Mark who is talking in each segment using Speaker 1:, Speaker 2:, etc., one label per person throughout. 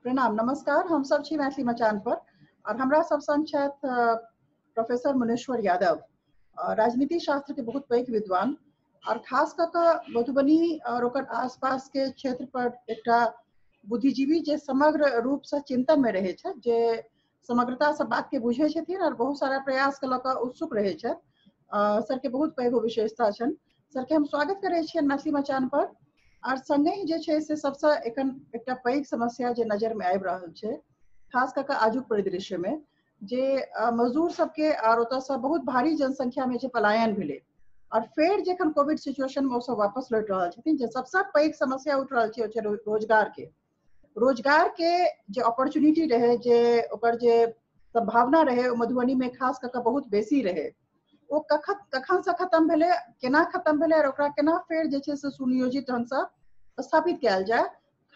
Speaker 1: प्रणाम नमस्कार। हम सब छी मैथिली मचान पर और हमरा सब संग छथि प्रोफेसर मुनेश्वर यादव, राजनीति शास्त्र के बहुत पैघ विद्वान और खास कऽ कऽ मधुबनी और ओकर आसपास के क्षेत्र पर एकटा बुद्धिजीवी जे समग्र रूप से चिंतन में रहे छथि, जे समग्रता से बात के बुझे छथिन और बहुत सारा प्रयास के लऽ कऽ उत्सुक रहे छथि। सर के बहुत पैघ विशेषता छनि। सर के हम स्वागत करै छियनि मैथिली मचान पर। और संगहि जे छै से सबसे एखन एकटा पैघ समस्या जे नजर में आबि रहल छै, खास कऽ कऽ आजुक परिदृश्य में, जे मजदूर सबके और ओतऽ से बहुत भारी जनसंख्या में जे पलायन भेलै और फेर जखन कोविड सिचुएशन में ओ सब वापस लौट रहल छथिन, जे सबसे पैघ समस्या उठि रहल छै ओ छै रोजगार के जे अपॉर्चुनिटी रहे, जे ओकर जे संभावना रहे, मधुबनी में खास कऽ कऽ बहुत बेसी रहे। ओ कखन से खत्म भेलै, केना खत्म भेलै और ओकरा केना फेर जे छै से सुनियोजित ढंग से स्थापित कयल जाए।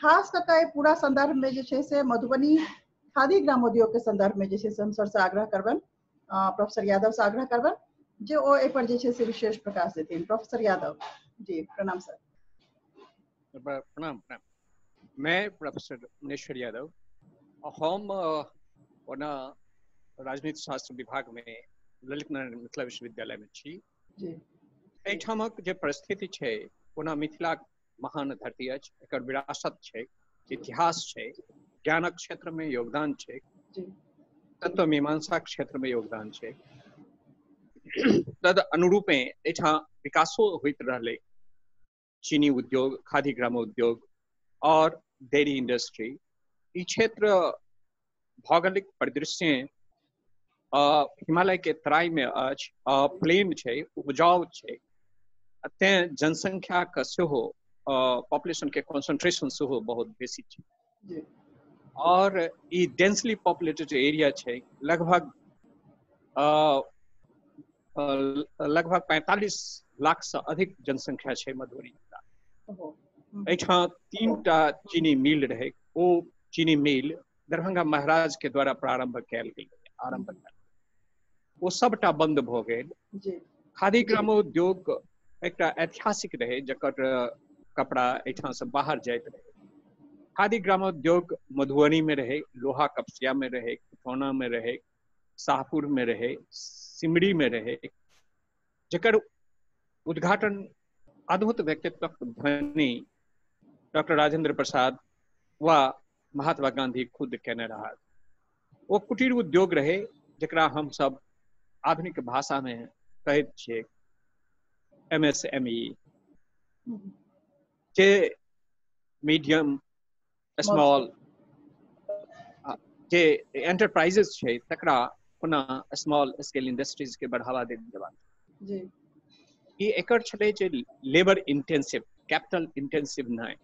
Speaker 1: खास कऽ कऽ पूरा संदर्भ में जे छै से मधुबनी खादी ग्रामोद्योग के संदर्भ में जे छै से हम सर से आग्रह करबनि, प्रोफेसर यादव से आग्रह करबनि जे ओ एहि पर जे छै से विशेष प्रकाश देथिन। प्रोफेसर यादव जी प्रणाम सर।
Speaker 2: प्रणाम। मैं प्रोफेसर मुनेश्वर यादव, हम ओना राजनीति शास्त्र विभाग में ललित नारायण मिथिला विश्वविद्यालय में छी। एहिठामक जे परिस्थिति छै ओना मिथिला महान धरती अछि, एकर विरासत छै, इतिहास छै, ज्ञानक क्षेत्र में योगदान छै, तत्व मीमांसा क्षेत्र में योगदान छै। तद अनुरूपे एहिठाम विकासो होइत रहलै। चीनी उद्योग, खादी ग्रामोद्योग और डेयरी इंडस्ट्री, ई क्षेत्र भौगोलिक परिदृश्य हिमालय के तराई में अछि, प्लेन छै, उपजाऊ छै, तें जनसंख्या के सेहो पॉपुलेशन के कॉन्सेंट्रेशन सेहो बहुत बेसी छै और ई डेंसली पॉपुलेटेड एरिया छै। लगभग 45 लाख से अधिक जनसंख्या छै मधुबनी जिला। एहिठाम 3टा चीनी मिल रहे, ओ चीनी मिल दरभंगा महाराज के द्वारा प्रारंभ कयल गेल, वो सबटा बंद भ गेल। खादी ग्रामोद्योग एकटा ऐतिहासिक रहे, जकर कपड़ा एहिठाम से बाहर जाइत रहे। खादी ग्रामोद्योग मधुबनी में रहे, लोहा कपसिया में रहे, खतौना में रहे, शाहपुर में रहे, सिमरी में रहे, जकर उद्घाटन अद्भुत व्यक्तित्व धनी डॉक्टर राजेंद्र प्रसाद व महात्मा गांधी खुद केने रहा। वो कुटीर उद्योग रहे, जकरा हम सब आधुनिक भाषा में कहैत छियै MSME, जे मीडियम स्मॉल जे एंटरप्राइजेस छै तकरा पुनः स्मॉल स्केल इंडस्ट्रीज के बढ़ावा देबाक जी। ई एकर छलै जे लेबर इंटेंसिव, कैपिटल इंटेंसिव नहीं।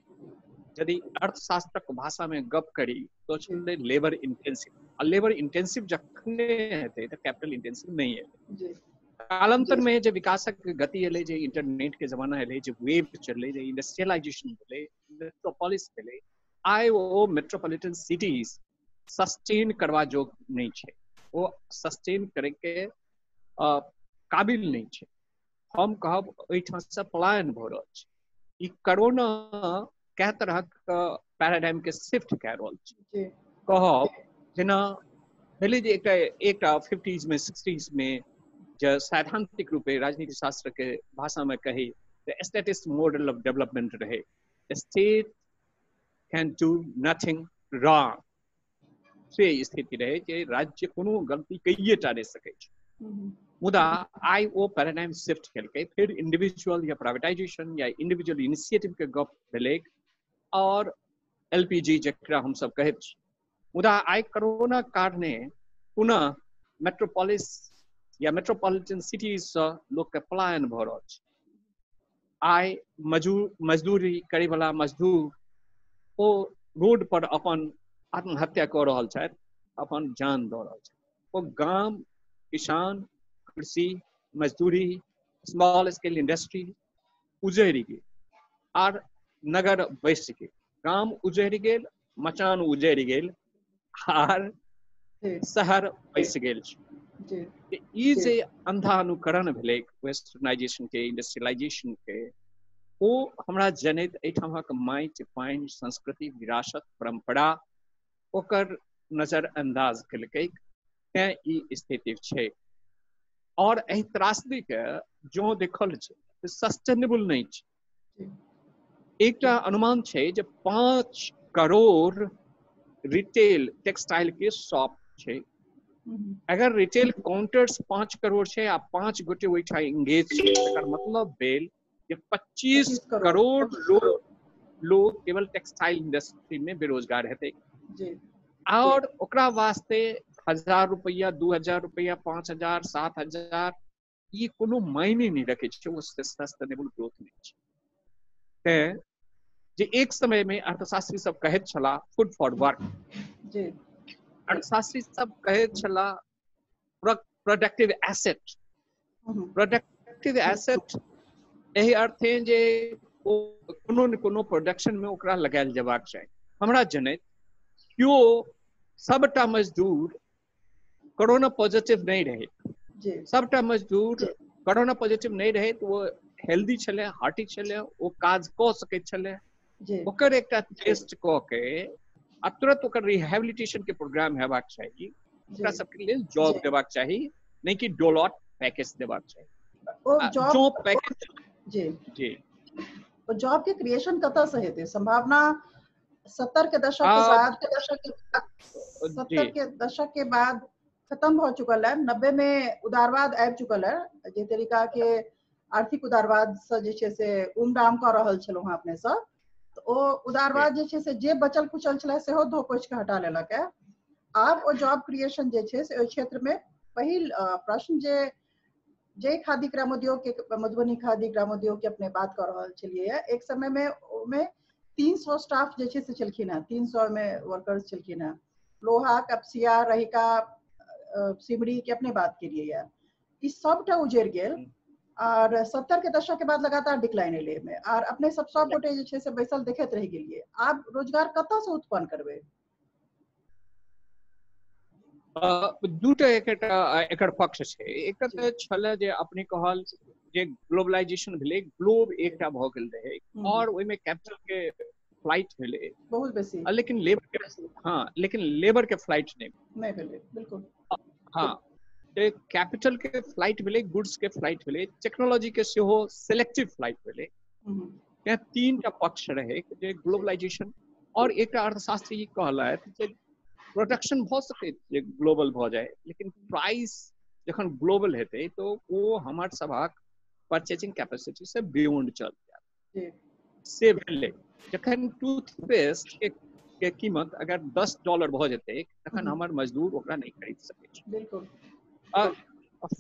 Speaker 2: यदि अर्थशास्त्रक भाषा में गप करी तो छलै लेबर इंटेंसिव, आ लेबर इंटेंसिव जखने हेतै तो कैपिटल इंटेंसिव नहीं हेतै। कालांतर में जे विकासक गति एलै, जे इंटरनेट के जमाना एलै, जे वेब चललै, जे इंडस्ट्रियलाइजेशन भेलै, मेट्रोपोलिस भेलै, आइ ओ मेट्रोपॉलिटन सिटीज सस्टेन करवा जोग नहीं छै, वो सस्टेन करे के काबिल नहीं छै। हम कहब ओहिठाम से पलायन भ रहल छै। ई कोरोना कए तरहक पैराडाइम के शिफ्ट कए रहल छै। कहब जेना भेलै जे एकटा 50s में 60s में जो सैद्धांतिक रूपे राजनीति शास्त्र के भाषा में कही स्टेटिस्ट मॉडल ऑफ डेवलपमेंट रहे, state can do nothing wrong, से स्थिति रहे कि राज्य कोनो गलती कइए टा नहीं सकै छै। मुदा आई ओ पैराडाइम शिफ्ट केलकै, फिर इंडिविजुअल या प्राइवेटाइजेशन या इंडिविजुअल इनिशिएटिव के गप भेलै और LPG जकरा हम सब कहैत छी। मुदा आई कोरोना कारणे पुनः मेट्रोपोलिस या मेट्रोपॉलिटन सिटीज से लोग के पलायन भ रहल छै। आई मजदूरी करे वाला मजदूर ओ रोड पर अपन आत्महत्या कर रहल छथि, अपन जान दऽ रहल छथि। ओ गाम, किसान, कृषि, मजदूरी, स्मॉल स्केल इंडस्ट्री उजड़ि गेल और नगर बसि गेल। गाम उजड़ि गेल, मचान उजड़ि गेल और शहर बसि गेल छै। ई जे अंधा अनुकरण भेलै वेस्टर्नाइजेशन के, इंडस्ट्रियलाइजेशन के, ओ हमरा जनैत एहिठामक माटि, पानि, संस्कृति, विरासत, परंपरा ओकर नजरअंदाज केलकै तें ई स्थिति छै। और एहि त्रासदी के जो देखल छै सस्टेनेबल नहीं छै। एकटा अनुमान छै जे 5 करोड़ रिटेल टेक्सटाइल के शॉप छै। अगर रिटेल काउंटर्स 5 करोड़ छै आ 5 गोटे ओइठा इंगेज छै, तकर मतलब भेल जे 25 करोड़ लोग केवल टेक्सटाइल इंडस्ट्री में बेरोजगार हेतै। और ओकरा वास्ते 1000 रुपया, 2000 रुपया, 5000, 7000 ये कोनो मायने नहीं रखे छै, वो सस्टेनेबल ग्रोथ नहीं छै। तें जे एक समय में अर्थशास्त्री सब कहैत छला फूड फॉर वर्क, अर्थशास्त्री सब कहैत छला प्रोडक्टिव एसेट। प्रोडक्टिव एसेट एहि अर्थे जे कोनो न कोनो प्रोडक्शन में ओकरा लगायल जेबाक चाही। हमरा जनैत क्यों सबटा मजदूर कोरोना पॉजिटिव नहीं रहे, सबटा मजदूर कोरोना पॉजिटिव नहीं रहे तो वो हेल्दी छले, हार्टी छले, वो काज क सकैत छले, ओकर एकटा टेस्ट क के आ तुरंत ओकर रिहेबिलिटेशन के प्रोग्राम हेबाक चाही, ओकरा सबके लेल जॉब देबाक चाही, नहीं कि डोलॉट पैकेज देबाक चाही।
Speaker 1: ओ
Speaker 2: जॉब पैकेज
Speaker 1: जी जॉब के क्रिएशन कतऽ से हेतै? संभावना 70 के दशक के बाद 70 के दशक के बाद खत्म हो चुकल है। 90 में उदारवाद आबि चुकल है, जे तरीका के आर्थिक उदारवाद से जे छै से उमडाम क रहल छलहुँ अपने सब, तो ओ उदारवाद जे छै से जे बचल कुचल छलै सेहो धो पोछि के हटा लेलक है। आब ओ जॉब क्रिएशन जे छै से ओहि क्षेत्र में पहिल प्रश्न जे खादी ग्रामोद्योग के, मधुबनी खादी ग्रामोद्योग के अपने बात कर रहल छलिए है, एक समय में 300 स्टाफ जे छै से छलखिन है, 300 में वर्कर्स छलखिन है। लोहा, कपसिया, रहिका, सिमरी के अपने बात के लिए है, ई सबटा उजड़ गेल। और 70 के दशक के बाद लगातार डिक्लाइन एले में, और अपने सब गोटे जे छै से बैसल देखैत रह गेलिए। आब रोजगार कतऽ से उत्पन्न करबै?
Speaker 2: दूटा एकर पक्ष छै। एकटा तऽ छलै जे अपने कहल जे ग्लोबलाइजेशन भेलै, ग्लोब एकटा भऽ गेल रहै और ओइमे कैपिटल के फ्लाइट भेलै
Speaker 1: बहुत बेसी,
Speaker 2: लेकिन लेबर के फ्लाइट नहीं
Speaker 1: भेलै। बिल्कुल
Speaker 2: हाँ, कैपिटल के फ्लाइट भेलै, गुड्स के फ्लाइट भेलै, टेक्नोलॉजी के सेहो सिलेक्टिव फ्लाइट भेलै। त्या तीनटा पक्ष रहे जे ग्लोबलाइजेशन। और एकटा अर्थशास्त्री ई कहलथि जे प्रोडक्शन भ सकै जे ग्लोबल भ जाए, लेकिन प्राइस जखन ग्लोबल हेतै तो वो हमर सभक परचेजिंग कैपेसिटी से बियॉन्ड चल जाए। से भेलै जखन टूथपेस्ट के कीमत अगर $10 भ जेतै तखन हमर मजदूर ओकरा नहीं खरीद सकै छै।
Speaker 1: बिल्कुल।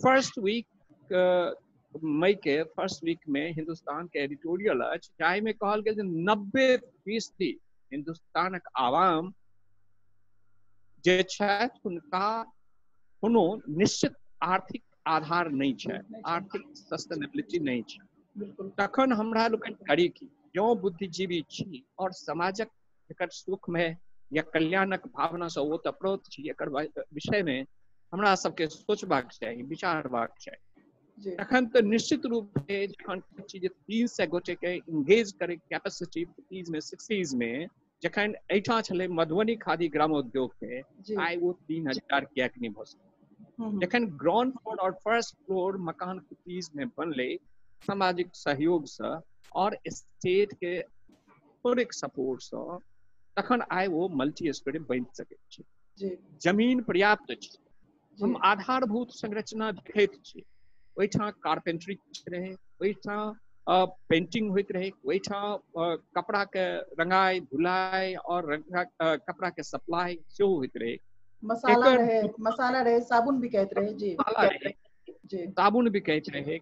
Speaker 2: फर्स्ट वीक मई के फर्स्ट वीक में हिंदुस्तान के एडिटोरियल अछि जाहि में कहल गेल जे 90% हिंदुस्तानक आवाम जे छथि हुनका कोनो निश्चित आर्थिक आधार नहीं छै, आर्थिक सस्टेनेबिलिटी नहीं छै। तखन हमरा लोकनि करी की? जो बुद्धिजीवी छी और समाजक एकर सुख में या कल्याणक भावना से ओतप्रोत छी, एकर विषय में हमरा सबके सोचबाक चाही, विचारबाक चाही। तखन तो निश्चित रूप से जखन 300 गोटे के इंगेज करे कैपेसिटी 50s में 60s में जखन एठा छले मधुबनी खादी ग्रामोद्योग के, आइ वो 3000 किया नहीं भ सकै। जखन ग्राउंड फ्लोर और फर्स्ट फ्लोर मकान 50s में बनले सामाजिक सहयोग से और स्टेट के पूर्ण सपोर्ट से, तखन आइ वो मल्टी स्टोरी बन सकै छै। जमीन पर्याप्त छै, हम आधारभूत संरचना देखैत छी। ओइठा कारपेंट्री रहे, ओइठा पेंटिंग होइत रहे, ओइठा कपड़ा के रंगाई धुलाई और कपड़ा के सप्लाई सेहो होइत रहे।
Speaker 1: मसाला रहे, साबुन बिकाइत रहे। जी
Speaker 2: साबुन बिकाइत रहे।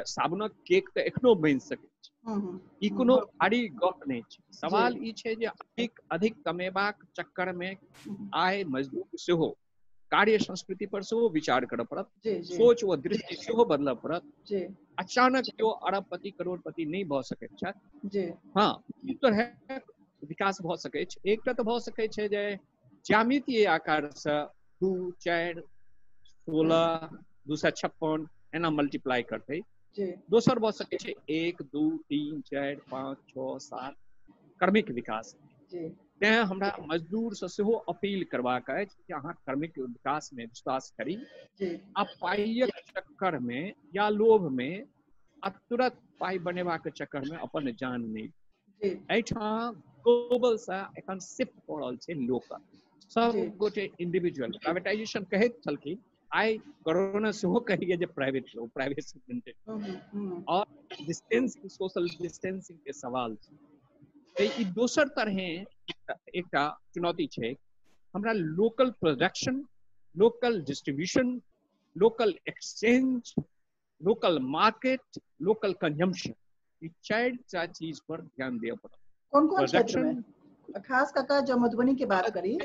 Speaker 2: साबुनक केक तऽ एखनो बनि सकै छै, ई कोनो भारी गप नहीं छै। सवाल ई छै जे अधिक कमेबाक चक्कर में आय मजदूर सेहो कार्य संस्कृति पर सेहो विचार करऽ पड़त, सोच व दृष्टि सेहो बदलऽ पड़त। अचानक जो अरबपति करोड़पति नहीं भऽ सकैत छथि। हाँ, ई तरह विकास भऽ सकै छै। एकटा तऽ भऽ सकै छै जे ज्यामितीय आकार से 2, 4, 16, 256 एना मल्टीप्लाई करते। दोसर भऽ सकै छै 1, 2, 3, 4, 5, 6, 7 क्रमिक विकास।
Speaker 1: जी
Speaker 2: तें हमरा मजदूर से सेहो अपील करबाक अछि कि अहाँ कर्मिक विकास में विश्वास करी
Speaker 1: जी
Speaker 2: आ पाइक चक्कर में या लोभ में आ तुरंत पाइ बनेबाक चक्कर में अपन जान नहीं।
Speaker 1: जी
Speaker 2: एहिठाम ग्लोबल से एखन शिफ्ट भ रहल छै लोकल, सब
Speaker 1: जी
Speaker 2: गोटे इंडिविजुअल प्राइवेटाइजेशन कहैत छलखिन, आई कोरोना सेहो कहिए जे प्राइवेट लो, प्राइवेट से
Speaker 1: हम्म,
Speaker 2: और डिस्टेंसिंग, सोशल डिस्टेंसिंग के सवाल छै। तऽ ई दोसर तरहे एकटा चुनौती छै। हमरा local production, local distribution, local exchange, local market, local consumption, ये चारिटा चीज पर ध्यान दिया पड़ा।
Speaker 1: कौन कौन क्षेत्र
Speaker 2: प्रोडक्शन,
Speaker 1: में, खास करके जब मधुबनी की बात करी,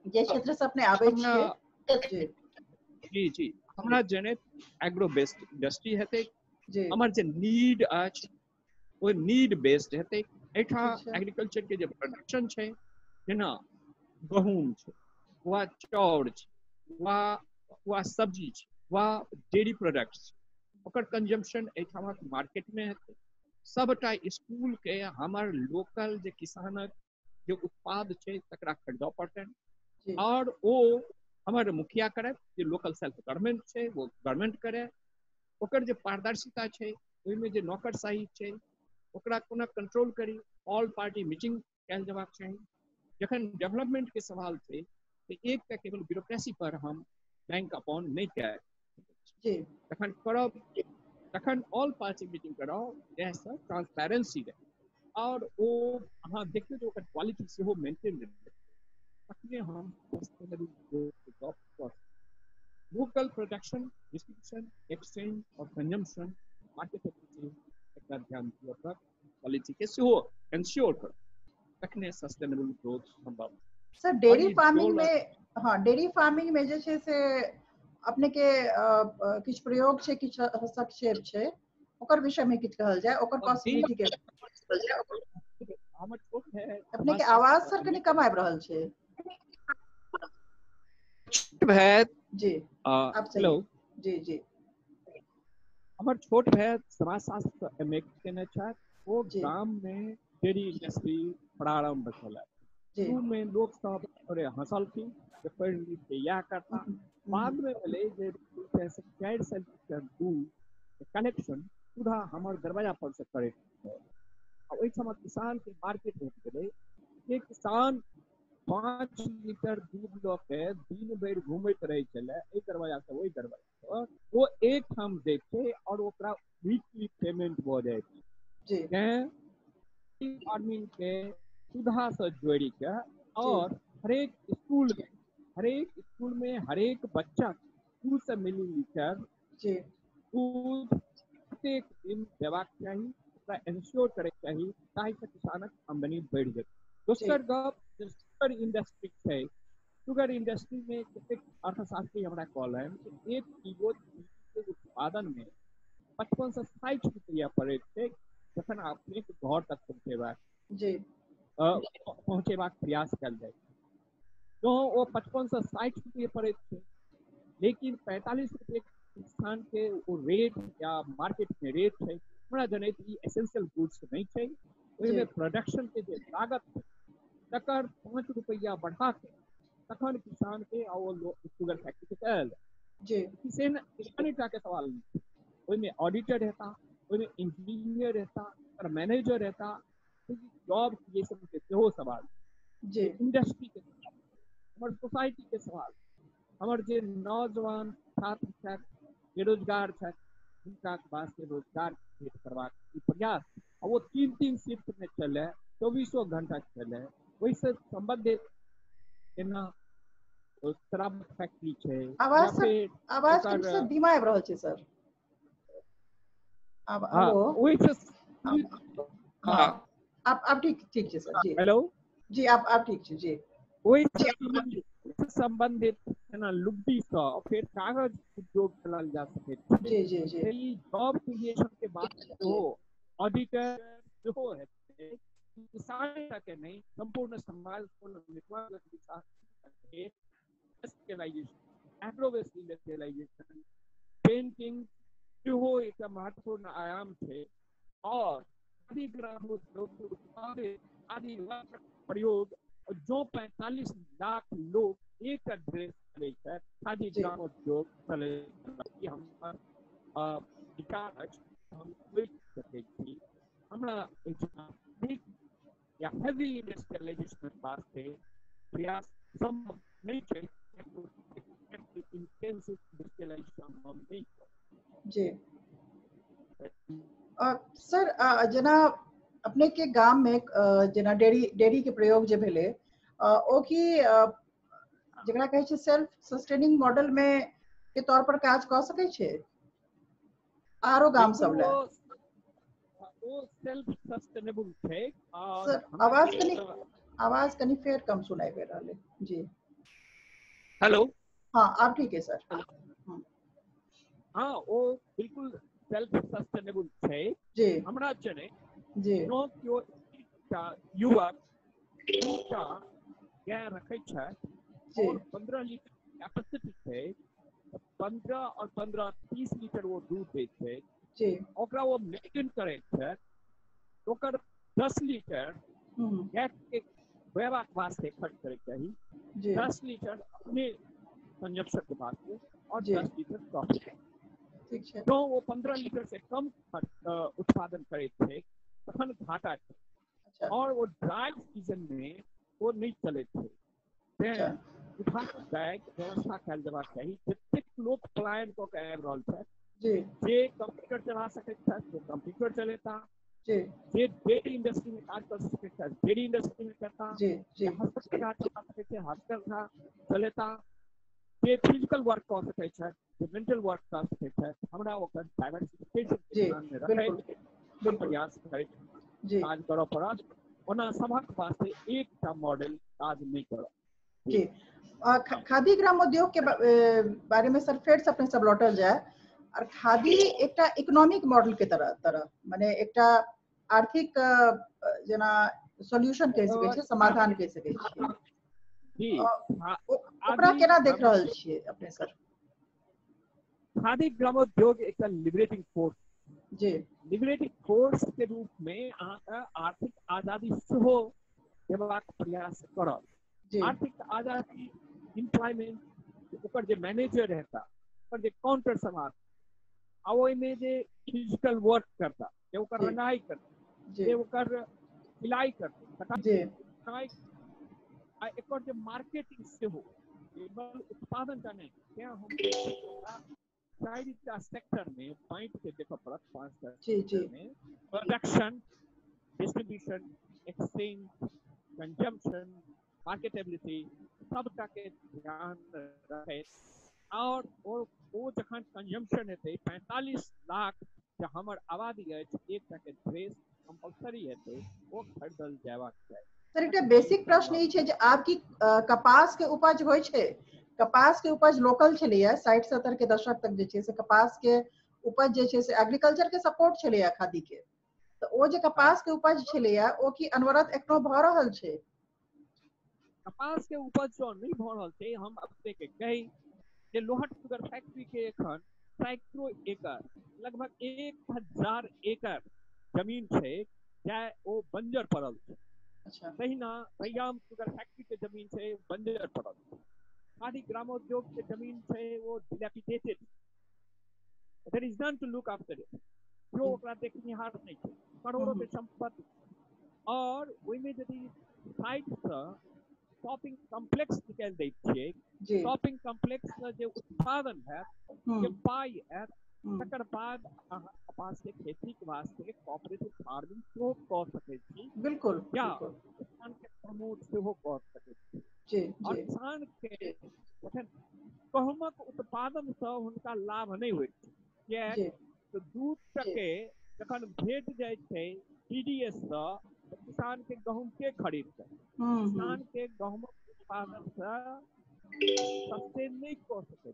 Speaker 1: जे क्षेत्र से अपने आवे छिए जी
Speaker 2: जी जी हमरा जने एग्रो बेस्ड इंडस्ट्री हेतै,
Speaker 1: जी
Speaker 2: हमर जे नीड अछि वो नीड बेस्ड हेतै। एठा
Speaker 1: ठीक छै
Speaker 2: एग्रीकल्चर के जे प्रोडक्शन छै, जेना गहूम छै, वा चाउर छै, वा सब्जी छै, वा डेयरी प्रोडक्ट्स छै, ओकर कंजम्पशन एठामक मार्केट में हेतै। सबटा स्कूल के हमर लोकल जे किसानक जे उत्पाद छै तकरा खरीदऽ पड़तनि,
Speaker 1: जी
Speaker 2: और ओ हमर मुखिया करे, जे लोकल सेल्फ गवर्नमेंट छै वो गवर्नमेंट करे, ओकर जे पारदर्शिता छै, ओहिमे जे नौकरशाही छै ओकरा कोना कंट्रोल करी, ऑल पार्टी मीटिंग कैल जबाक चाही। जखन डेवलपमेंट के सवाल छै तो एक केवल ब्यूरोक्रेसी पर हम बैंक अपॉन नहीं कए
Speaker 1: जी
Speaker 2: तखन करब, तखन ऑल पार्टी मीटिंग कराओ, जैसे ट्रांसपेरेंसी रहे, और वो अहाँ देखियौ जे ओकर क्वालिटी सेहो मेंटेन रहे, तखने हम सस्टेनेबल ग्रोथ के गप कऽ सकैत। लोकल प्रोडक्शन, डिस्ट्रीब्यूशन, एक्सचेंज और कंजम्पशन मार्केट एकरा ध्यान दिअ पड़त, क्वालिटी के सेहो इंश्योर कर, तखने सस्टेनेबल ग्रोथ संभव।
Speaker 1: सर डेयरी फार्मिंग में, हाँ डेयरी फार्मिंग में जे छै से अपने के किछ प्रयोग छै, किछ हस्तक्षेप छै, ओकर विषय में किछ कहल जाय, ओकर पॉसिबिलिटी के
Speaker 2: हमर छोट है,
Speaker 1: अपने के आवाज सर कनी कम आबि रहल छै। जी आप
Speaker 2: हेलो,
Speaker 1: जी जी
Speaker 2: हमर छोट भाई समाजशास्त्र एमए केने छथि, वो
Speaker 1: जी
Speaker 2: गाम में डेयरी इंडस्ट्री प्रारंभ केलक।
Speaker 1: जी
Speaker 2: शुरू में लोग सब थोड़े हंसलखिन जे पढ़ि लिख के इएह करता, बाद में भेलै जे 4 साल के दूध कनेक्शन सीधा हमर दरवाजा पर से करैत छै, आ ओहिठाम किसान के मार्केट भेट गेलै, जे किसान 5 लीटर दूध लऽ के दिन भरि घूमैत रहै छलै, एहि दरवाजा से ओहि दरवाजा पर, वो एक ठाम दै छै और ओकरा वीकली पेमेंट भऽ जाइ छै।
Speaker 1: जी
Speaker 2: तें फार्मिंग के सुधा से जोड़ि के,
Speaker 1: जी
Speaker 2: और हरेक स्कूल में हरेक बच्चा 200 मिलीलीटर
Speaker 1: जी
Speaker 2: दूध प्रत्येक दिन देबाक चाही, ओकरा इंश्योर करैके चाही, ताहिसँ किसानक आमदनी बढ़ि जेतै।
Speaker 1: जी
Speaker 2: दोसर गप जे शुगर इंडस्ट्री छै, शुगर इंडस्ट्री में कतेक अर्थशास्त्री हमरा कहलनि कि 1 किलो चीनी के उत्पादन में 55 से 60 रुपया पड़ैत छै, जखन अपने घर तक
Speaker 1: जी
Speaker 2: पहुँचेबाक प्रयास कयल जाय, तो वो 55 से 60 रुपये पड़ैत छै, लेकिन 45 रुपये किसान के वो रेट या मार्केट में रेट है, हमरा जनैत ई एसेंशियल गुड्स नहीं है, ओहिमे प्रोडक्शन के जे लागत है तकर 5 रुपया बढ़ा के तखन किसान के शुगर फैक्ट्री के आयल
Speaker 1: जी
Speaker 2: किसानिटा के सवाल नहीं, ओहिमे ऑडिटर रहता, ओहिमे इंजीनियर रहता, मैनेजर रहता, जॉब क्रिएशन के सेहो सवाल,
Speaker 1: जी
Speaker 2: इंडस्ट्री के सवाल, हमर सोसाइटी के सवाल, हमर जे नौजवान छात्र छथि, बेरोजगार छथि, हुनका वास्ते रोजगार भेट करबाक प्रयास, आ वो 3-3 शिफ्ट में चले, 24 घंटा चले, ओहिसँ संबंधित जेना शराब फैक्ट्री छै, या फिर
Speaker 1: आवाज कनि से धीमा आबि रहल छै सर। अब हेलो, हाँ आप ठीक छै सर जी।
Speaker 2: हेलो
Speaker 1: जी आप ठीक छै जी।
Speaker 2: ओहि संबंधित जेना लुब्बी सँ फिर कागज उद्योग चलाल जा सकैत छै,
Speaker 1: जी जी जी
Speaker 2: ई जॉब क्रिएशन के बाद सेहो ऑडिटर सेहो हेतै, किसान के नहीं संपूर्ण समाज को एग्रोवेस्ट इंडस्ट्रियलाइजेशन, पेंटिंग सेहो एकटा महत्वपूर्ण आयाम छै, और आदि ग्राम उद्योग उत्पादित आदि प्रयोग जो 45 लाख लोग एक ड्रेस चले छै खादी ग्रामोद्योग चले कि हम विचार हम देख सकै छी हमरा एक या हेवी इंडस्ट्रियलाइजेशन वास्ते प्रयास संभव नहीं है इंटेंसिव इंडस्ट्रियलाइजेशन हम नहीं
Speaker 1: जी सर जना अपने के गांव में जना डेयरी के प्रयोग जे भेले ओ की जकरा कहै छै सेल्फ सस्टेनिंग मॉडल में के तौर पर काज क सकै छै आरो गाम सब ले
Speaker 2: वो सेल्फ सस्टेनेबल थे
Speaker 1: सर आवाज कनी फेर कम सुनाई दे रहले जी
Speaker 2: हेलो
Speaker 1: हाँ अब ठीक है सर
Speaker 2: हाँ वो बिल्कुल सेल्फ सस्टेनेबल थे
Speaker 1: जी
Speaker 2: हमरा जने
Speaker 1: जी
Speaker 2: नो क्यों युवक का क्या रखे छै और 15 लीटर कैपेसिटी थे 15 और 30 लीटर वो दूध दे छै
Speaker 1: जी
Speaker 2: ओकरा वो मेंटेन करे छै ओकर 10 लीटर गैस के व्यवहार वास्ते खर्च करे चाहिए 10 लीटर अपने कंजप्शन के वास्ते और 10 लीटर प्रॉफिट
Speaker 1: ठीक है
Speaker 2: तो वो 15 लीटर से कम उत्पादन करे थे तखन घाटा छै
Speaker 1: अच्छा
Speaker 2: और वो ड्राई सीजन में वो नहीं चले थे उत्पादन व्यवस्था कल जबाक चाहिए जतेक लोग पलायन को कह रहल छै
Speaker 1: जी
Speaker 2: जे कंप्यूटर चला सके छै तो कंप्यूटर चलेता
Speaker 1: जी
Speaker 2: जे डेयरी इंडस्ट्री में काज कर सके छै डेयरी इंडस्ट्री में करता
Speaker 1: जी जी
Speaker 2: हस्तकला चला सके छै हस्तकला चलेता जे फिजिकल वर्क कर सके छै जे मेंटल वर्क कर सके छै हमरा ओकर डाइवर्सिफिकेशन के ध्यान में रखे प्रयास करे काज करऽ पड़त ओना सभक वास्ते एकटा मॉडल काज नहीं करत
Speaker 1: जी खादी ग्रामोद्योग के बारे में सर फेर से अपने सब लौटल जाए और खादी एकटा इकोनॉमिक मॉडल के तरह माने एकटा आर्थिक जना सॉल्यूशन कह सकै छै समाधान कह सकै छियै
Speaker 2: जी
Speaker 1: ओकरा केना देख रहल छियै अपने सर
Speaker 2: खादी ग्रामोद्योग एकटा लिबरेटिंग फोर्स
Speaker 1: जी
Speaker 2: लिबरेटिंग फोर्स के रूप में आर्थिक आजादी सेहो देबाक प्रयास करब आर्थिक आजादी एम्प्लॉयमेंट ओकर जे मैनेजर रहता ओकर जे काउंटर समाज आ ओहि में जे फिजिकल वर्क करता जे ओकर रंगाई करता जे ओकर सिलाई करता
Speaker 1: जी
Speaker 2: आ एकर जे मार्केटिंग सेहो केवल उत्पादन का नहीं क्या हम चारिटा सेक्टर में बांट के देखो पड़त 5 सेक्टर में production distribution exchange consumption marketability सबटा के ध्यान रखे और वो जखन कंजम्पशन हेतै 45 लाख जे हमर आबादी अछि एकटा के ड्रेस कंपलसरी हेतै वो खरीदल जयबाक चाही
Speaker 1: सर एकटा बेसिक प्रश्न ई छै जे आपकी कपास के उपज होय छै कपास के उपज लोकल छलैया 60-70 के दशक तक जे छै से कपास के उपज जे छै से एग्रीकल्चर के सपोर्ट छलैया खादी के तो ओ जे कपास के उपज छलैया ओ की अनवरत एखनो भ रहल छै
Speaker 2: कपास के उपज जो नहीं भ रहल छै हम अपने के कही जे लोहट शुगर फैक्ट्री के एखन सैकड़ों एकड़ लगभग 1000 एकड़ जमीन छै जे ओ बंजर पड़ल छै
Speaker 1: अच्छा
Speaker 2: तहिना रैयाम शुगर फैक्ट्री के जमीन छै बंजर पड़ल छै खादी ग्रामोद्योग के जमीन छै वो dilapidated there is none to look after it जो ओकरा देखनिहार नहीं छै करोड़ों के संपत्ति और ओहि में यदि साइड से शॉपिंग कॉम्प्लेक्स निकाल दै छियै शॉपिंग कॉम्प्लेक्स से जे उत्पादन है जे पाई है तकर बाद कपास के खेती के वास्ते कोऑपरेटिव फार्मिंग सेहो कऽ सकै छी
Speaker 1: बिल्कुल
Speaker 2: या किसान के प्रमोट सेहो कऽ सकै छी
Speaker 1: जी
Speaker 2: और किसान के गहूमक उत्पादन से हुनका लाभ नहीं होइत छै कियाक दूध टके जखन भेट जाय छै टीडीएस से किसान के गहूम के खरीदतै किसान के गहूमक उत्पादन से सस्टेन नहीं कऽ सकै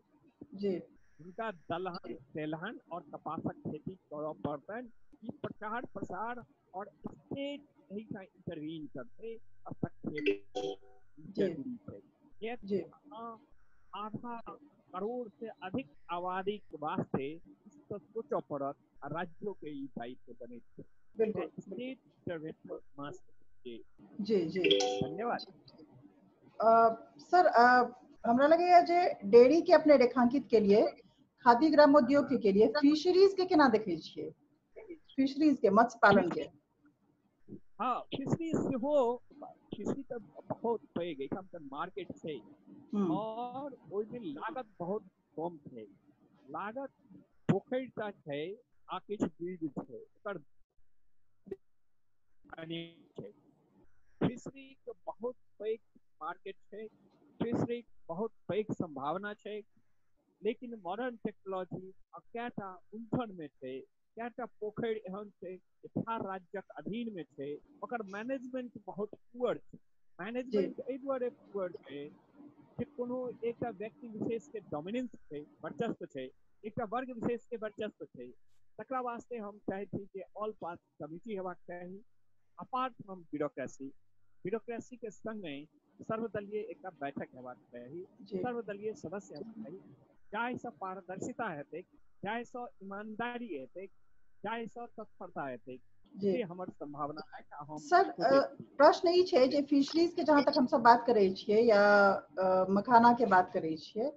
Speaker 1: जी
Speaker 2: उनका दलहन तेलहन और कपासक खेती करऽ पड़तन ई प्रचार प्रसार और स्टेट यही का इंटरवीन करते आधा करोड़ से अधिक आबादी के वास्ते सोचो पड़त राज्यों के ई दायित्व बने स्टेट इंटरवेंशन मस्ट
Speaker 1: जी जी
Speaker 2: धन्यवाद।
Speaker 1: सर हमरा लगैया जे डेयरी के अपने रेखांकित के लिए खादी ग्रामोद्योग के लिए फिशरीज के केना देखै छियै, फिशरीज के मत्स्य पालन के?
Speaker 2: हाँ, फिशरी सेहो फिशरी तो बहुत पैघ एहिठाम तऽ मार्केट छै और ओहिमे लागत बहुत कम छै। लागत पोखरि टा छै आ किछु बीज छै, ओकर छै। फिशरी के बहुत पैघ मार्केट छै, फिशरी बहुत पैघ संभावना छै, लेकिन मॉडर्न टेक्नोलॉजी आ कएटा उलझन में छै, कएटा पोखरि एहन छै बिहार राज्यक अधीन में छै, ओकर मैनेजमेंट बहुत पुअर छै। मैनेजमेंट एहि दुआरे पुअर छै कि कोनो एकटा व्यक्ति विशेष के डोमिनेंस छै, वर्चस्व छै, एकटा वर्ग विशेष के वर्चस्व छै। तकरा वास्ते हम चाहै छी कि ऑल पार्ट कमिटी हेबाक चाही, अपार्ट फ्रॉम ब्यूरोक्रेसी के संगे सर्वदलीय एकटा बैठक हेबाक चाही, सर्वदलीय सदस्य हेबाक चाही, जाहिसँ पारदर्शिता हेतै, जाहिसँ ईमानदारी हेतै, जाहिसँ तत्परता हेतै। जे हमर संभावना है हम
Speaker 1: सर प्रश्न ई छै जे फिशरीज के जहाँ तक हम सब बात करै छियै या मखाना के बात करै छियै,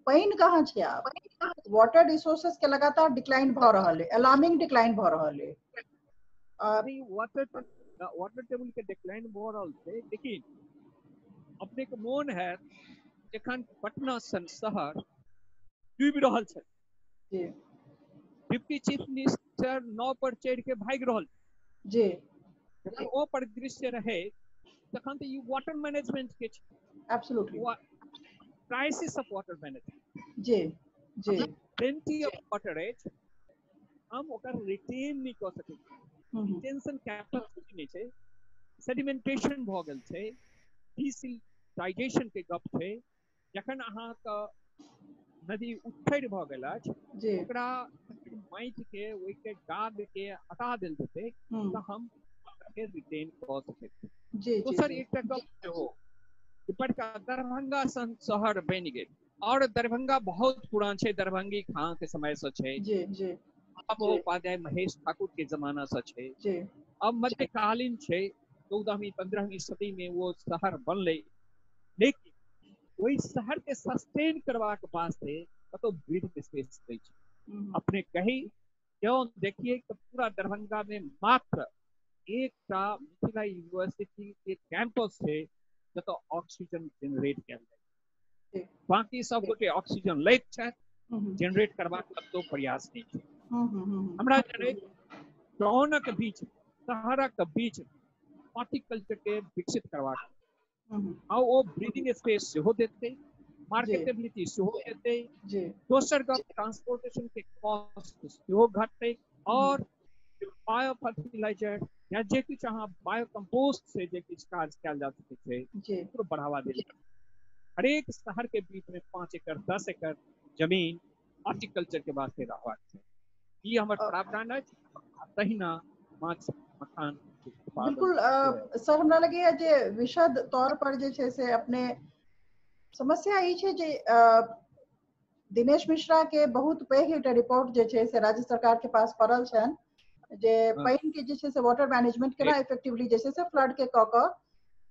Speaker 1: पानि कहाँ छै आब? वाटर रिसोर्सेज के लगातार डिक्लाइन भऽ रहल है, अलार्मिंग डिक्लाइन भऽ रहल है।
Speaker 2: वाटर टेबल के डिक्लाइन भऽ रहल छै, लेकिन अपने के मोन है जखन पटना सन शहर डूबि रहल छै, डिप्टी चीफ मिनिस्टर नाव पर चढ़ि के भागि रहल
Speaker 1: जी,
Speaker 2: जखन ओ परिदृश्य रहे तखन तऽ ई वाटर मैनेजमेंट के छै,
Speaker 1: absolutely
Speaker 2: crisis of water management.
Speaker 1: जी जी
Speaker 2: प्लेंटी ऑफ वाटर अछि, हम ओकर रिटेन नहीं कऽ सकै छी, रिटेंशन कैपेसिटी नहीं छै, सेडिमेंटेशन भऽ गेल छै, डिसिल्टाइजेशन के गप छै। जखन अहाँके नदी उथैर भऽ गेल अछि, ओकरा माटि के ओहि के गाद के हटा देल जेतै तऽ हम के रिटेन कऽ सकै छी। दोसर एकटा गप सेहो बड़का दरभंगा सन शहर बनि गेल, और दरभंगा बहुत पुरान छै, दरभंगी खां के समय से छै,
Speaker 1: जी जी
Speaker 2: उपाध्याय महेश ठाकुर के जमाना से छै, अब मध्यकालीन छै, 14वीं 15वीं सदी में वो शहर बनले, लेकिन वही शहर के सस्टेन करबाक वास्ते कतौ ब्रीथ स्पेस दै छै। अपने कही क्यों देखिए कि पूरा दरभंगा में मात्र एकटा मिथिला यूनिवर्सिटी के कैंपस छै जतऽ ऑक्सीजन जनरेट कयल जाय, बाकी सब गोटे ऑक्सीजन लैत छथि, जनरेट करबाक कतौ प्रयास नहीं छै। हमरा टाउनक बीच शहरक बीच हॉर्टिकल्चर के विकसित करबाक आ ओ ब्रीदिंग स्पेस सेहो देतै, मार्केटेबिलिटी सेहो देतै, दोसर गप ट्रांसपोर्टेशन के कॉस्ट सेहो घटतै, और बायो फर्टिलाइजर या जे किछु अहाँ बायो कंपोस्ट से जे किछु काज कयल जा सकै छै ओकरो बढ़ावा देल जाय। हरेक शहर के बीच में 5 एकड़ 10 एकड़ जमीन हॉर्टिकल्चर के वास्ते रहबाक छै। ई हमर प्रावधान अछि, तहिना माछ मखान
Speaker 1: बिल्कुल सर हमरा लगैया जे विशद तौर पर जे छै से अपने समस्या ई छै जे दिनेश मिश्रा के बहुत पैघ एकटा रिपोर्ट जे छै से राज्य सरकार के पास पड़ल छनि जे पानि के जे छै से वाटर मैनेजमेंट केना इफेक्टिवली जे छै से फ्लड के कऽ कऽ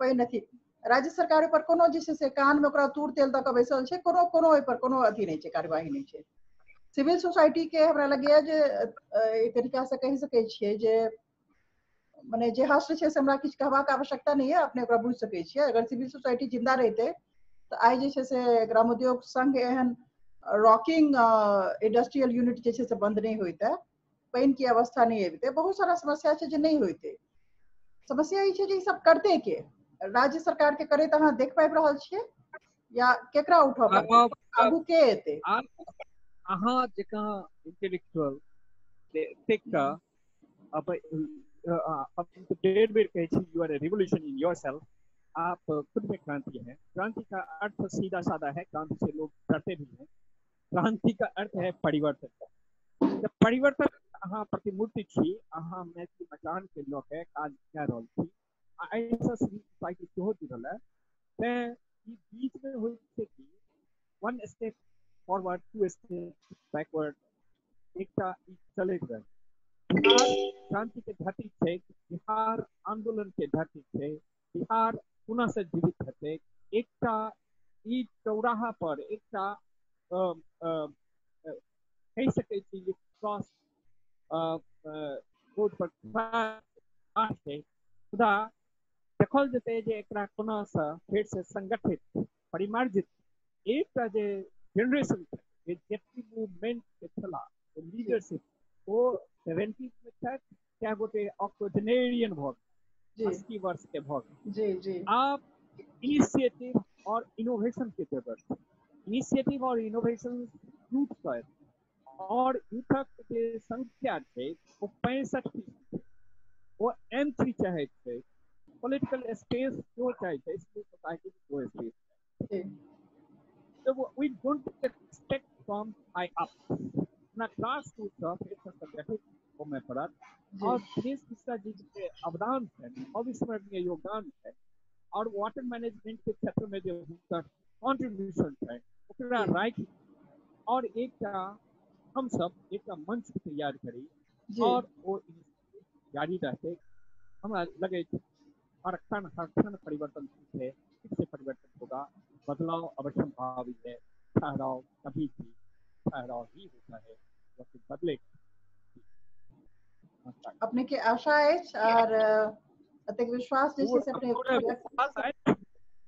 Speaker 1: पानि अथी राज्य सरकार पर कोनो जे छै से कान में ओकरा तूर तेल दऽ कऽ बैसल छै, कोनो ओहि पर कोनो अथी नहीं छै, कार्यवाही नहीं छै। सिविल सोसाइटी के हमरा लगैया जे एक तरीका से कहि सकै छियै जे मने जे हस्त छै से हमरा किछु कहबाक आवश्यकता नहीं है, अपने ओकरा बुझि सकै छियै। अगर सिविल सोसाइटी जिंदा रहितै तऽ आइ जे छै से ग्रामोद्योग संघ एहन रॉकिंग इंडस्ट्रियल यूनिट जे छै से बंद नहीं होइते, पानि की अवस्था नहीं अबिते, बहुत सारा समस्या छै जे नहीं होइते। समस्या ई छै जे ई सब करते के राज्य सरकार के करैत अहाँ देख पाबि रहल छियै या केकरा उठऽ पड़तै, आगू के एतै?
Speaker 2: अहाँ जकां इंटेलेक्चुअल एकटा अब डेढ़ बेर कहै छी you are a revolution in yourself, आप खुद में क्रांति है। क्रांति का अर्थ सीधा साधा है, क्रांति से लोग डरते भी हैं। क्रांति का अर्थ है परिवर्तन। जब परिवर्तन अहाँ प्रतिमूर्ति छी, अहाँ मैथिली मचान के लऽ के काज कए रहल छी, ऐसा सिविल सोसाइटी सेहो जुड़ल है, तें ई बीच में होइ छै कि one step forward two step backward एकटा ई चलैत रहे। बिहार क्रांति के धरती छै, बिहार आंदोलन के धरती छै,
Speaker 3: बिहार पुनः से जीवित हेतै। एकटा ई चौराहा पर एकटा कहि सकै छी जे क्रॉस रोड पर छै, मुदा देखल जेतै जे एकरा कोना सँ फेर से संगठित परिमार्जित एकटा जे जनरेशन जे जेपी मूवमेंट के छला लीडरशिप वो 70s में छथि, क्या गोटे ऑक्टोजेनेरियन भऽ गेल, 80 वर्ष के भऽ गेल।
Speaker 1: जी जी
Speaker 3: आप इनिशिएटिव और इनोवेशन के जरूरत, इनिशिएटिव और इनोवेशन यूथ पर, और यूथक जे संख्या छै वो 65%, वो एंट्री चाहे छै, पॉलिटिकल स्पेस जो चाहे छै, इसलिए सोसाइटी को स्पेस है। So we don't expect from high up, ना क्लास टू तक एक संगठित होने पड़ा, और दिनेश मिश्रा जी के अवदान है, अविस्मरणीय योगदान है, और वाटर मैनेजमेंट के क्षेत्र में जो उनका कॉन्ट्रीब्यूशन है ओकरा राइट, और एक हम सब एक मंच तैयार करी और वो जारी रहते। हमें लगे हर क्षण परिवर्तन है, इससे परिवर्तन होगा, बदलाव अवश्य भावी है, ठहराव कभी भी ठहराव ही होता है, वह बदले।
Speaker 1: अपने के आशा है और अतक विश्वास जैसे से अपने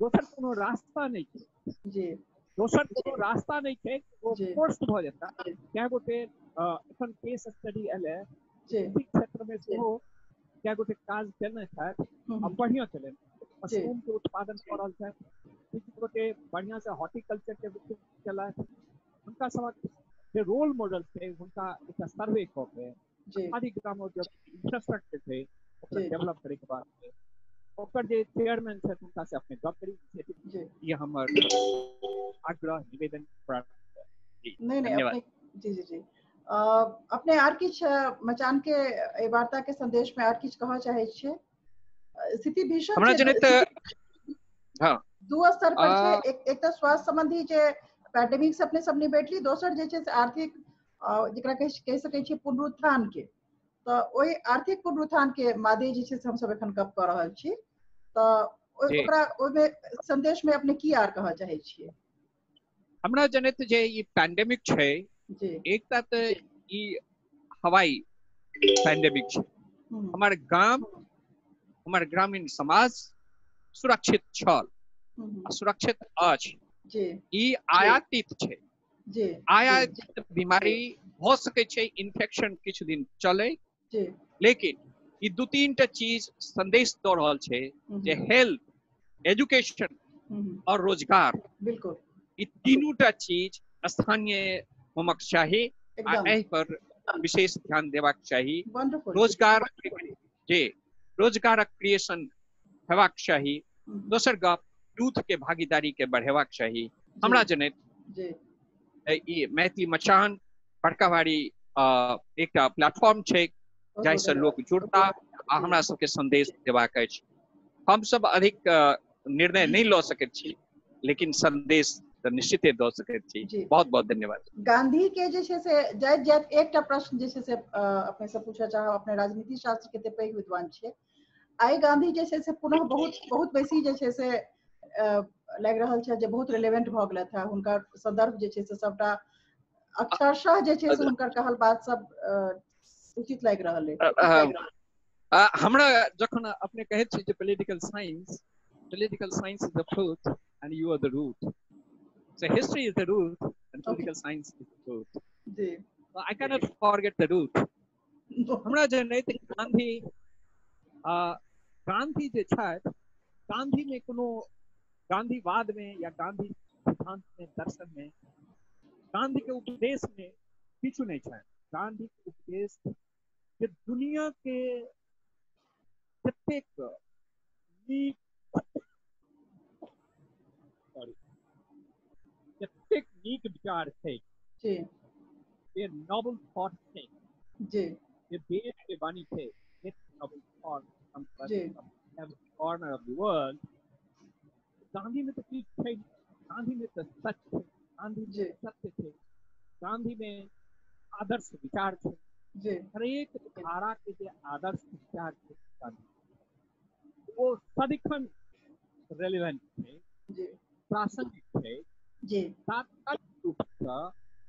Speaker 3: दोसर कोनो रास्ता नहीं है
Speaker 1: जी,
Speaker 3: दोसर कोनो रास्ता नहीं है, वो पोस्ट भ जेता। क्या गोटे एखन केस स्टडी एले कृषि क्षेत्र में सेहो क्या गोटे काज केने छथि, अब बढ़िया चले, मशरूम के उत्पादन कर रहल छथि, किछु गोटे बढ़िया से हॉर्टिकल्चर के विकसित केलथि, हुनका सबक जे रोल मॉडल थे हुनका एकटा सर्वे क के आदि ग्राम जो इंफ्रास्ट्रक्चर थे ओकरा डेवलप करे के बाद ओकर जे चेयरमैन छथि हुनका से अपने गप करी, ये हमर आग्रह निवेदन
Speaker 1: नहीं अपने जी जी जी अपने आर किछ मचान के ए वार्ता के संदेश में आर किछ कहऽ चाहे छियै? स्थिति भीषण
Speaker 2: हमरा जने त हां
Speaker 1: दू स्तर पर छै, एक त स्वास्थ्य संबंधी जे पैंडेमिक से अपने सब निबटली, दोसर जे छै से आर्थिक जेकरा कह सकै छियै पुनरुत्थान के, तो ओई आर्थिक पुनरुत्थान के मादे जे छै से हम सब एखन गप क रहल छी, तो ओकरा ओमे संदेश में अपने की आर कहऽ चाहे छियै?
Speaker 2: हमरा जनित जे ई पैंडेमिक छै, एकटा त ई हवाई पैंडेमिक छै, हमार गांव हमार ग्रामीण समाज सुरक्षित छल, सुरक्षित अछि, ई आयातित छै, आयातित बीमारी हो सके छै, इन्फेक्शन किछु दिन चले, लेकिन ई दू तीन टा चीज संदेश दऽ रहल छै जे हेल्थ, एजुकेशन और रोजगार,
Speaker 1: बिल्कुल
Speaker 2: ई तीनू टा चीज स्थानीय होमक चाही, एहि पर विशेष ध्यान देबाक चाही, रोजगार जे रोजगारक क्रिएशन हेबाक चाही, दोसर गप यूथ के भागीदारी के बढ़ेबाक चाही। हमरा जनैत ई मैथिली मचान बड़का भारी एकटा प्लेटफॉर्म छै जाहिसँ लोक जुड़ता आ हमरा सबके संदेश देबाक अछि। हम सब अधिक निर्णय नहीं लऽ सकैत छी, लेकिन संदेश निश्चित दऽ सकैत छी। बहुत बहुत धन्यवाद।
Speaker 1: गांधी के जे छै से जाइत जाइत एकटा प्रश्न जे छै से अपने से पूछऽ चाहब, अपने राजनीति शास्त्र के पैघ विद्वान छियै, आइ गांधी जे छै से पुनः बहुत बेसी जे छै से लागि रहल छै जे बहुत रिलेवेंट भऽ गेल था, हुनकर संदर्भ जे छै से सबटा अक्षरशः जे छै से हुनकर कहल बात सब उचित लागि रहल है।
Speaker 2: हमरा जखन अपने कहैत छी जे political science is the fruit and you are the root, so history is the root and political science is the fruit. So I cannot forget the root. हमरा जनैत गांधी जे छथि, गांधी में कोनो गांधीवाद में या गांधी सिद्धांत में, दर्शन में, गांधी के उपदेश में किछु नहीं छथि। गांधी के उपदेश जे दुनिया के जतेक जतेक नीक विचार थे, ये नोबल थॉट थे, ये देश के वाणी थे, noble thought from every corner of the world. Gandhi में तो चीज थे, गांधी में तो सच थे, गांधी में सत्य थे, गांधी में आदर्श विचार थे, हर एक धारा के जो आदर्श विचार थे गांधी,
Speaker 3: वो सदिखन रेलेवेंट थे,
Speaker 1: जी
Speaker 3: प्रासंगिक थे,
Speaker 1: जी
Speaker 3: तात्कालिक रूप से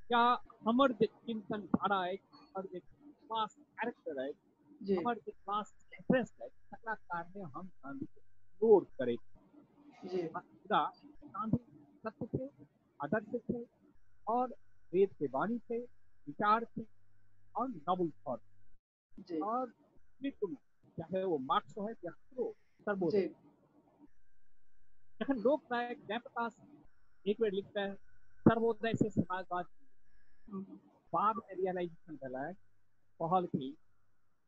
Speaker 3: क्या हमर जे चिंतन धारा है, हमर जे क्लास कैरेक्टर है,
Speaker 1: जी
Speaker 3: हमर जे क्लास इंटरेस्ट है, तकरा कारणे हम गांधी के इग्नोर करे।
Speaker 1: जी
Speaker 3: खुदा गांधी सत्य थे, आदर्श थे और वेद के वाणी थे, विचार थे और नॉबल थॉट
Speaker 1: जी
Speaker 3: और बिल्कुल, चाहे वो मार्क्स हो या क्रो
Speaker 1: जी
Speaker 3: सर्वोदय। जखन लोक नायक जयप्रकाश एक बार लिखता है सर्वोदय से समाजवाद, बाद में रियलाइजेशन भेला है कहल की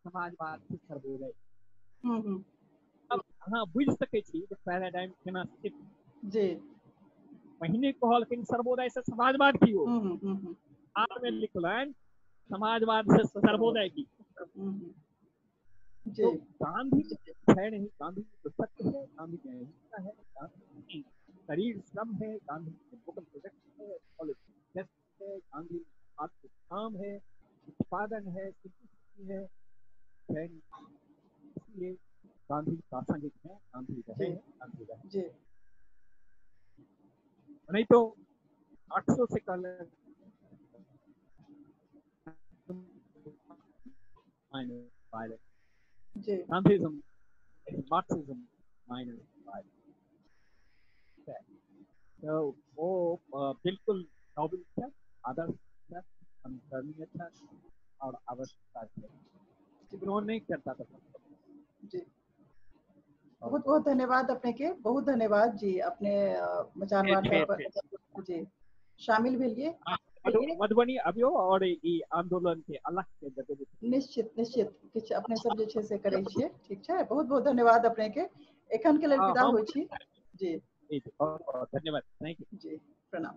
Speaker 3: समाजवाद से सर्वोदय। अब अहाँ बुझि सकै छी जे पैराडाइम केना शिफ्ट।
Speaker 1: जी
Speaker 3: पहिने कहलखिन सर्वोदय से समाजवाद की हो, बाद में लिखलन समाजवाद से सर्वोदय की।
Speaker 1: जी
Speaker 3: तो गांधी है नहीं, गांधी तो सत्य है, गांधी की अहिंसा है, गांधी की शरीर श्रम है, गांधी की वोकल प्रोडक्ट है, कॉलेज है, गांधी आत्म काम है, उत्पादन है, सिंपलिसिटी है, इसलिए गांधी प्रासंगिक है, गांधी रहे हैं, गांधी रहे।
Speaker 1: जी
Speaker 3: नहीं तो 800 से कल
Speaker 1: जी
Speaker 3: गांधीज्म मार्क्सिज्म माइनस वायलेंस। तो वो बिल्कुल नॉबल था, आदर्श था, अनुकरणीय था और आवश्यकता थी, इग्नोर नहीं करता था।
Speaker 1: जी बहुत बहुत धन्यवाद अपने के, बहुत धन्यवाद जी अपने मचान वार्ता पर जी शामिल भेलिए।
Speaker 3: मधुबनी अभियो और ई आंदोलन के अलग के जगह
Speaker 1: निश्चित निश्चित किछ अपने सब जे छै से करै छियै, ठीक छै। बहुत बहुत धन्यवाद अपने के, एखन के लेल विदा होय छी जी।
Speaker 3: धन्यवाद, थैंक यू
Speaker 1: जी प्रणाम।